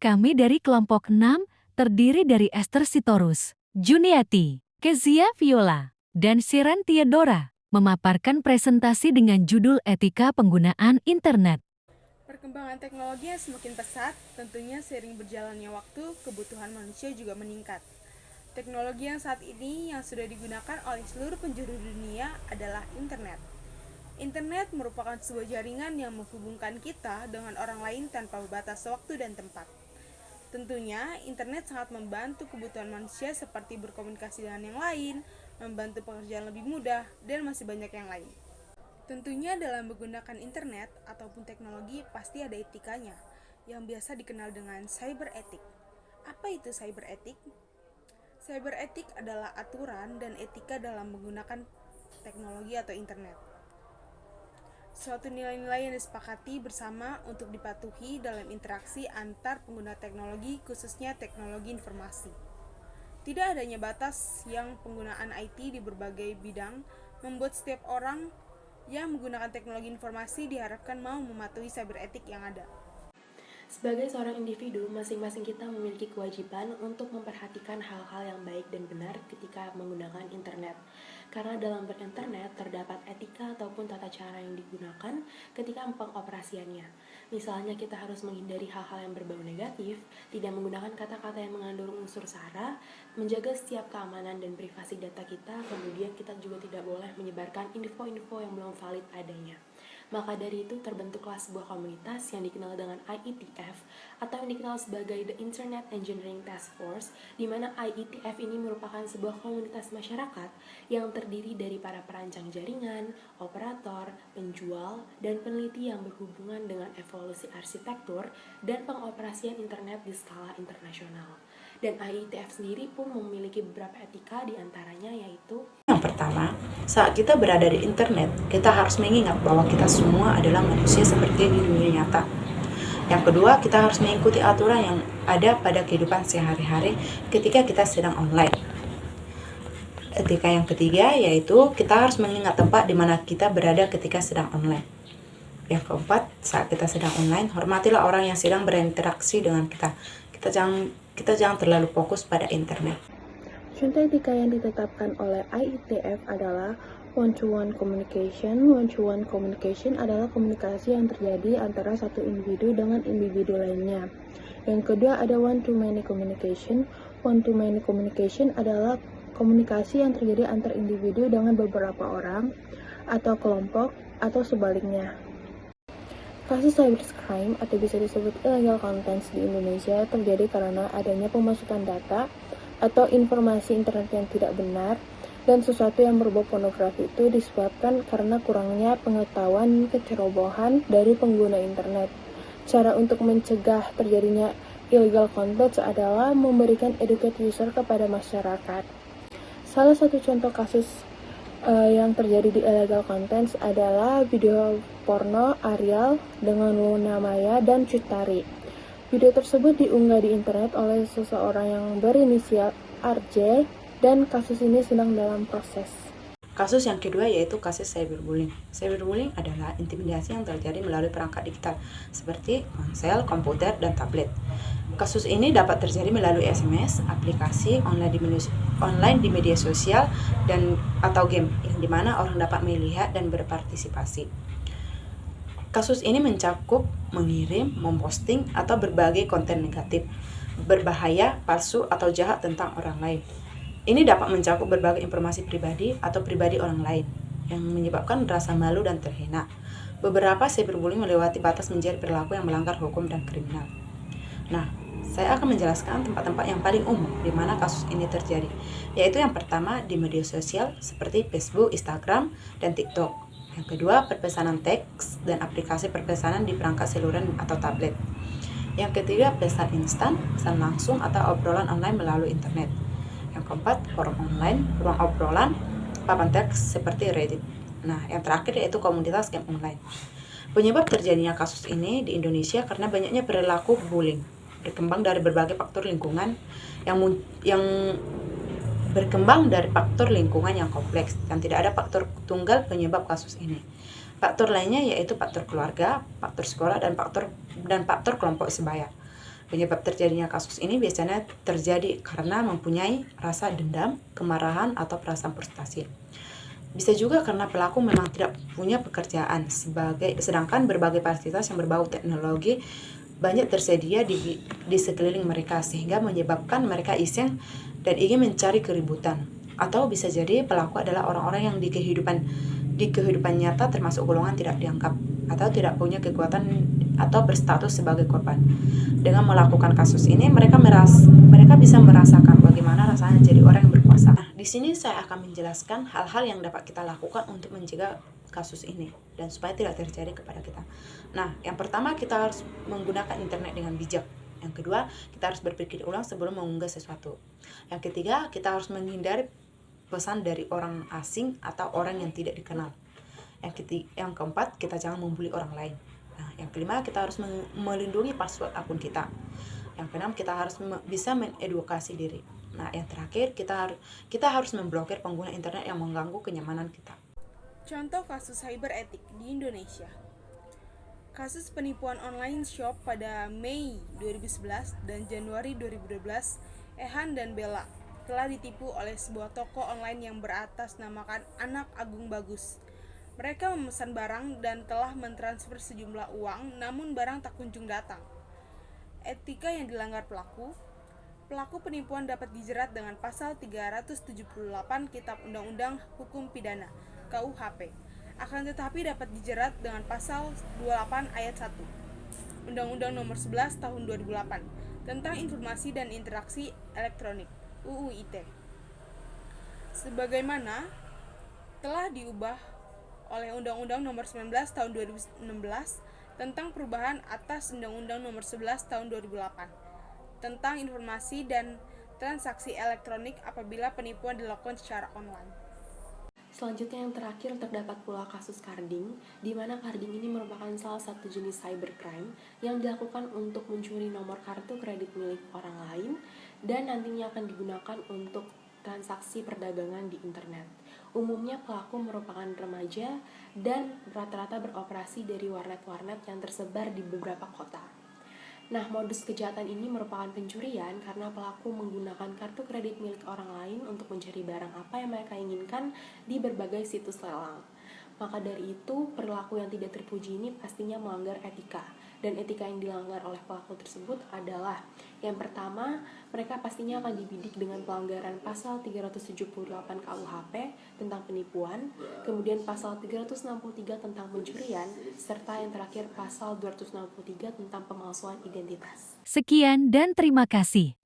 Kami dari kelompok 6 terdiri dari Esther Sitorus, Juniati, Kezia Viola, dan Siren Theodora, memaparkan presentasi dengan judul Etika Penggunaan Internet. Perkembangan teknologi yang semakin pesat, tentunya seiring berjalannya waktu, kebutuhan manusia juga meningkat. Teknologi yang saat ini yang sudah digunakan oleh seluruh penjuru dunia adalah internet. Internet merupakan sebuah jaringan yang menghubungkan kita dengan orang lain tanpa batas waktu dan tempat. Tentunya, internet sangat membantu kebutuhan manusia seperti berkomunikasi dengan yang lain, membantu pekerjaan lebih mudah, dan masih banyak yang lain. Tentunya dalam menggunakan internet ataupun teknologi pasti ada etikanya, yang biasa dikenal dengan cyber ethic. Apa itu cyber ethic? Cyber ethic adalah aturan dan etika dalam menggunakan teknologi atau internet. Suatu nilai-nilai yang disepakati bersama untuk dipatuhi dalam interaksi antar pengguna teknologi, khususnya teknologi informasi. Tidak adanya batas yang penggunaan IT di berbagai bidang membuat setiap orang yang menggunakan teknologi informasi diharapkan mau mematuhi cyber ethic yang ada. Sebagai seorang individu, masing-masing kita memiliki kewajiban untuk memperhatikan hal-hal yang baik dan benar ketika menggunakan internet. Karena dalam berinternet terdapat etika ataupun tata cara yang digunakan ketika pengoperasiannya. Misalnya kita harus menghindari hal-hal yang berbau negatif, tidak menggunakan kata-kata yang mengandung unsur sara, menjaga setiap keamanan dan privasi data kita, kemudian kita juga tidak boleh menyebarkan info-info yang belum valid adanya. Maka dari itu terbentuklah sebuah komunitas yang dikenal dengan IETF atau yang dikenal sebagai The Internet Engineering Task Force, di mana IETF ini merupakan sebuah komunitas masyarakat yang terdiri dari para perancang jaringan, operator, penjual, dan peneliti yang berhubungan dengan evolusi arsitektur dan pengoperasian internet di skala internasional. Dan IETF sendiri pun memiliki beberapa etika, diantaranya yaitu Yang pertama, saat kita berada di internet, kita harus mengingat bahwa kita semua adalah manusia seperti di dunia nyata. Yang kedua, kita harus mengikuti aturan yang ada pada kehidupan sehari-hari ketika kita sedang online. Etika yang ketiga yaitu kita harus mengingat tempat di mana kita berada ketika sedang online. Yang keempat, saat kita sedang online, hormatilah orang yang sedang berinteraksi dengan kita. Kita jangan terlalu fokus pada internet. Contoh etika yang ditetapkan oleh IETF adalah one-to-one communication. One-to-one communication adalah komunikasi yang terjadi antara satu individu dengan individu lainnya. Yang kedua ada one-to-many communication. One-to-many communication adalah komunikasi yang terjadi antar individu dengan beberapa orang atau kelompok atau sebaliknya. Kasus cybercrime atau bisa disebut illegal contents di Indonesia terjadi karena adanya pemasukan data atau informasi internet yang tidak benar, dan sesuatu yang berbau pornografi itu disebabkan karena kurangnya pengetahuan kecerobohan dari pengguna internet. Cara untuk mencegah terjadinya illegal content adalah memberikan educate user kepada masyarakat. Salah satu contoh kasus yang terjadi di illegal content adalah video porno Ariel dengan Luna Maya dan Cut Tari. Video tersebut diunggah di internet oleh seseorang yang berinisial RJ dan kasus ini sedang dalam proses. Kasus yang kedua yaitu kasus cyberbullying. Cyberbullying adalah intimidasi yang terjadi melalui perangkat digital seperti ponsel, komputer, dan tablet. Kasus ini dapat terjadi melalui SMS, aplikasi online di media sosial dan atau game yang dimana orang dapat melihat dan berpartisipasi. Kasus ini mencakup mengirim, memposting, atau berbagai konten negatif, berbahaya, palsu, atau jahat tentang orang lain. Ini dapat mencakup berbagai informasi pribadi atau pribadi orang lain, yang menyebabkan rasa malu dan terhina. Beberapa cyberbullying melewati batas menjadi perilaku yang melanggar hukum dan kriminal. Nah, saya akan menjelaskan tempat-tempat yang paling umum di mana kasus ini terjadi, yaitu yang pertama di media sosial seperti Facebook, Instagram, dan TikTok. Yang kedua, perpesanan teks dan aplikasi perpesanan di perangkat seluler atau tablet. Yang ketiga, pesan instan, pesan langsung atau obrolan online melalui internet. Yang keempat, forum online, ruang obrolan, papan teks seperti Reddit. Nah, yang terakhir yaitu komunitas game online. Penyebab terjadinya kasus ini di Indonesia karena banyaknya perilaku bullying, berkembang dari berbagai faktor lingkungan yang berkembang dari faktor lingkungan yang kompleks dan tidak ada faktor tunggal penyebab kasus ini. Faktor lainnya yaitu faktor keluarga, faktor sekolah, dan faktor kelompok sebaya. Penyebab terjadinya kasus ini biasanya terjadi karena mempunyai rasa dendam, kemarahan, atau perasaan frustasi. Bisa juga karena pelaku memang tidak punya pekerjaan, sedangkan berbagai fasilitas yang berbau teknologi banyak tersedia di sekeliling mereka, sehingga menyebabkan mereka iseng dan ingin mencari keributan. Atau bisa jadi pelaku adalah orang-orang yang di kehidupan nyata termasuk golongan tidak dianggap atau tidak punya kekuatan atau berstatus sebagai korban. Dengan melakukan kasus ini, mereka bisa merasakan bagaimana rasanya jadi orang yang berkuasa. Nah, di sini saya akan menjelaskan hal-hal yang dapat kita lakukan untuk mencegah kasus ini dan supaya tidak terjadi kepada kita. Nah, yang pertama kita harus menggunakan internet dengan bijak. Yang kedua, kita harus berpikir ulang sebelum mengunggah sesuatu. Yang ketiga, kita harus menghindari pesan dari orang asing atau orang yang tidak dikenal. Yang keempat, kita jangan membuli orang lain. Nah, yang kelima, kita harus melindungi password akun kita. Yang keenam, kita harus bisa mengedukasi diri. Nah, yang terakhir, kita harus memblokir pengguna internet yang mengganggu kenyamanan kita. Contoh kasus cyber etik di Indonesia. Kasus penipuan online shop pada Mei 2011 dan Januari 2012, Ehan dan Bella telah ditipu oleh sebuah toko online yang beratasnamakan Anak Agung Bagus. Mereka memesan barang dan telah mentransfer sejumlah uang, namun barang tak kunjung datang. Etika yang dilanggar pelaku penipuan dapat dijerat dengan pasal 378 Kitab Undang-Undang Hukum Pidana (KUHP). Akan tetapi dapat dijerat dengan pasal 28 ayat 1 Undang-Undang Nomor 11 Tahun 2008 tentang Informasi dan Interaksi Elektronik (UU ITE). Sebagaimana telah diubah oleh Undang-Undang Nomor 19 Tahun 2016 tentang perubahan atas Undang-Undang Nomor 11 Tahun 2008 tentang informasi dan transaksi elektronik apabila penipuan dilakukan secara online. Selanjutnya yang terakhir terdapat pula kasus carding, di mana carding ini merupakan salah satu jenis cybercrime yang dilakukan untuk mencuri nomor kartu kredit milik orang lain dan nantinya akan digunakan untuk transaksi perdagangan di internet. Umumnya pelaku merupakan remaja dan rata-rata beroperasi dari warnet-warnet yang tersebar di beberapa kota. Nah, modus kejahatan ini merupakan pencurian karena pelaku menggunakan kartu kredit milik orang lain untuk mencari barang apa yang mereka inginkan di berbagai situs lelang. Maka dari itu, perilaku yang tidak terpuji ini pastinya melanggar etika. Dan etika yang dilanggar oleh pelaku tersebut adalah yang pertama, mereka pastinya akan dibidik dengan pelanggaran pasal 378 KUHP tentang penipuan, kemudian pasal 363 tentang pencurian, serta yang terakhir pasal 263 tentang pemalsuan identitas. Sekian dan terima kasih.